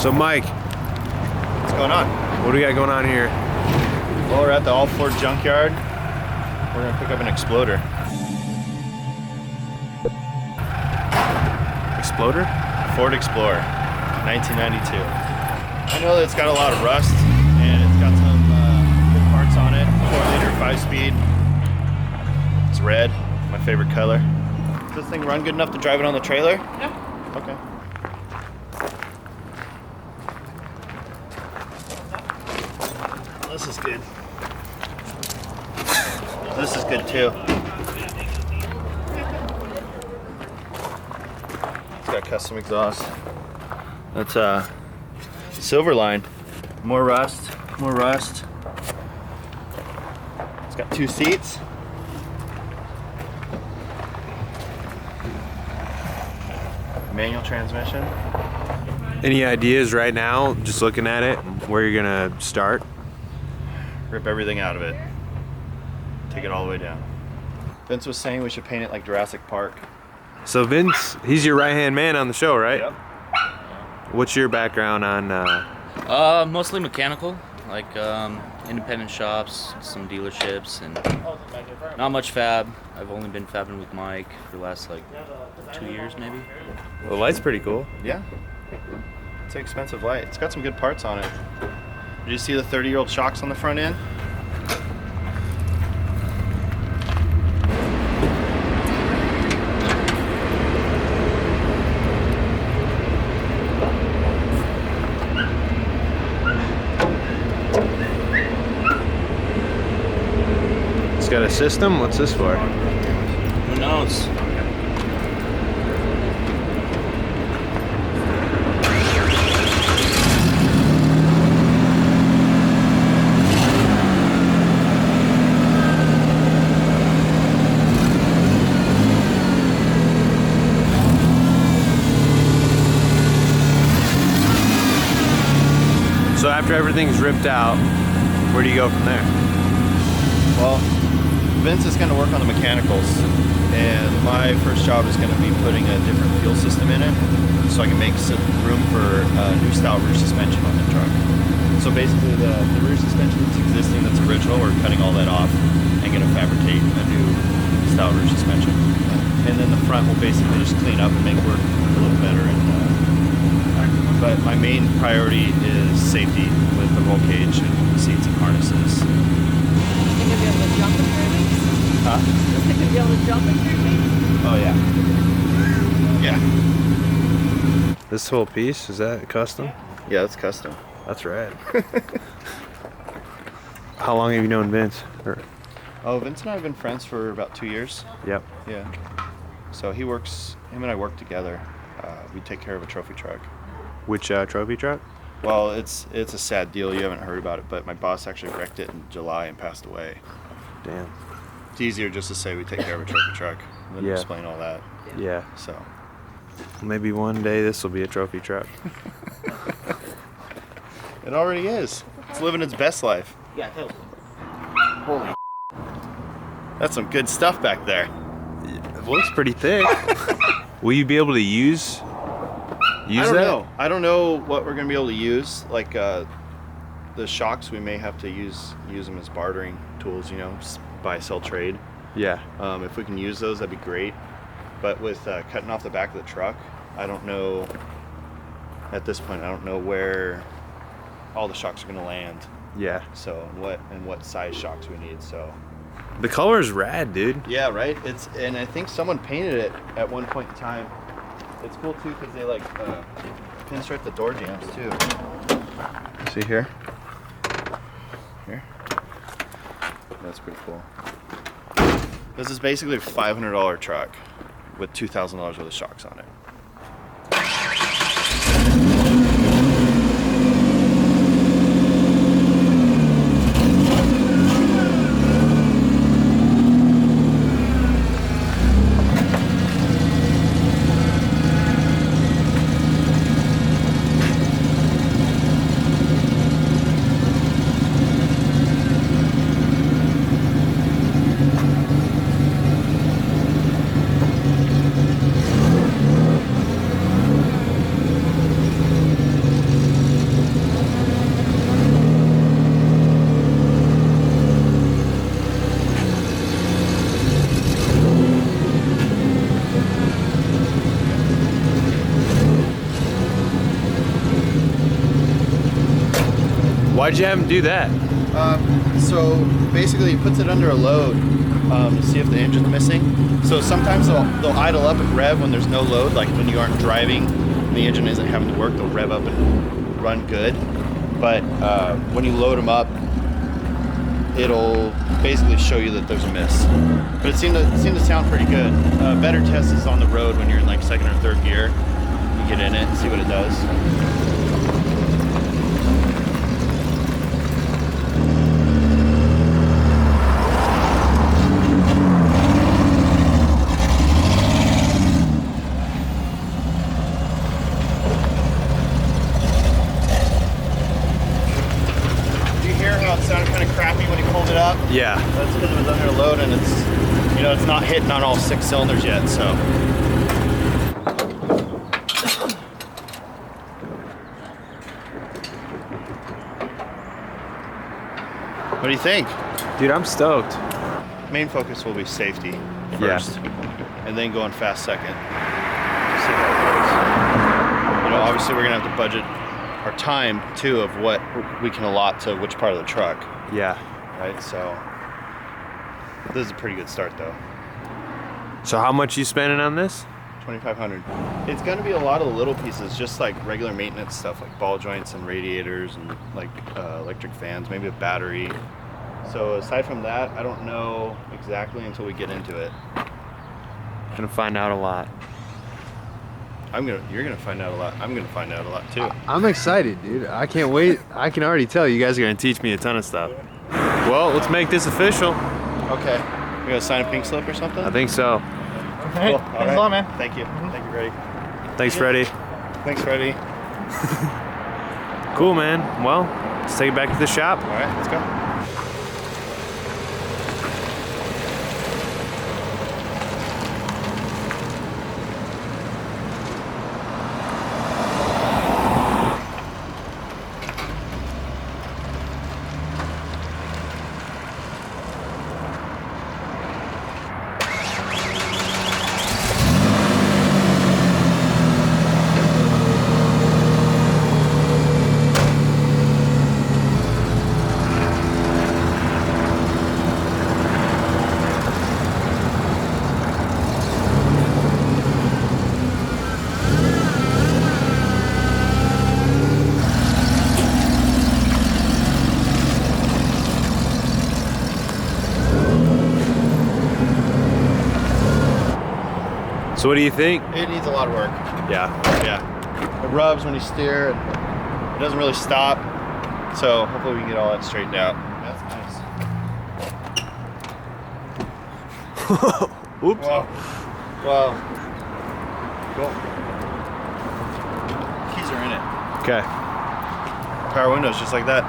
So Mike, What's going on? what do we got going on here? Well, we're at the All Ford Junkyard. We're gonna pick up an Exploder. Exploder? Ford Explorer, 1992. I know that it's got a lot of rust, and it's got some good parts on it. 4-liter, 5-speed. It's red, my favorite color. Does this thing run good enough to drive it on the trailer? Yeah. Okay. This is good. This is good too. It's got custom exhaust. That's Silverline. More rust, more rust. It's got 2 seats. Manual transmission. Any ideas right now, just looking at it, where you're gonna start? Rip everything out of it. Take it all the way down. Vince was saying we should paint it like Jurassic Park. So Vince, he's your right-hand man on the show, right? Yep. What's your background on, Mostly mechanical, like independent shops, some dealerships, and not much fab. I've only been fabbing with Mike for the last like 2 years maybe. the light's pretty cool. Yeah. It's an expensive light. It's got some good parts on it. Did you see the 30-year-old shocks on the front end? It's got a system? What's this for? Who knows? So after everything's ripped out, where do you go from there? Well, Vince is going to work on the mechanicals, and my first job is going to be putting a different fuel system in it so I can make some room for a new style rear suspension on the truck. So basically the rear suspension that's existing, that's original, we're cutting all that off and going to fabricate a new style rear suspension. And then the front will basically just clean up and make work a little better. But my main priority is safety with the roll cage and seats and harnesses. Think you'll be able to jump in 3 weeks? Huh? Think you'll be able to jump in 3 weeks? Oh yeah. Yeah. This whole piece, is that custom? Yeah, it's custom. That's rad. How long have you known Vince? Oh, Vince and I have been friends for about 2 years. Yep. Yeah. So him and I work together. We take care of a trophy truck. Which trophy truck? Well, it's a sad deal. You haven't heard about it, but my boss actually wrecked it in July and passed away. Damn. It's easier just to say we take care of a trophy truck than to Yeah. explain all that. Yeah. So. Maybe one day this will be a trophy truck. It already is. It's living its best life. Yeah, totally. Holy. That's some good stuff back there. It looks pretty thick. Will you be able to use I don't that? know. I don't know what we're gonna be able to use. Like the shocks, we may have to use them as bartering tools. You know, buy, sell, trade. Yeah. If we can use those, that'd be great. But with cutting off the back of the truck, I don't know. At this point, I don't know where all the shocks are gonna land. Yeah. So what size shocks we need. So. The color's rad, dude. Yeah, right. And I think someone painted it at one point in time. It's cool too because they like pinstripe the door jambs too. See here? Here? That's pretty cool. This is basically a $500 truck with $2,000 worth of shocks on it. Why'd you have him do that? So basically, he puts it under a load to see if the engine's missing. So sometimes they'll idle up and rev when there's no load, like when you aren't driving, and the engine isn't having to work. They'll rev up and run good. But when you load them up, it'll basically show you that there's a miss. But it seemed to sound pretty good. Better test is on the road when you're in like second or third gear. You get in it and see what it does. Yeah. That's because it was under load and it's not hitting on all 6 cylinders yet, so. What do you think? Dude, I'm stoked. Main focus will be safety first, and then going fast second. See how it goes. Obviously we're gonna have to budget our time too of what we can allot to which part of the truck. Yeah. Right, so this is a pretty good start though. So how much you spending on this? $2,500. It's gonna be a lot of the little pieces, just like regular maintenance stuff, like ball joints and radiators and like electric fans, maybe a battery. So aside from that, I don't know exactly until we get into it. Gonna find out a lot. You're gonna find out a lot. I'm gonna find out a lot too. I'm excited, dude. I can't wait. I can already tell you guys are gonna teach me a ton of stuff. Well, let's make this official. Okay. You gonna sign a pink slip or something? I think so. Okay. Cool. Thanks a lot, man. Thank you. Thank you, Freddie. Thanks, Freddie. Thanks, Freddie. Cool, man. Well, let's take it back to the shop. All right, let's go. So what do you think? It needs a lot of work. Yeah. Yeah. It rubs when you steer. It doesn't really stop. So hopefully we can get all that straightened out. That's nice. Oops. Well. Cool. Keys are in it. Okay. Power windows just like that.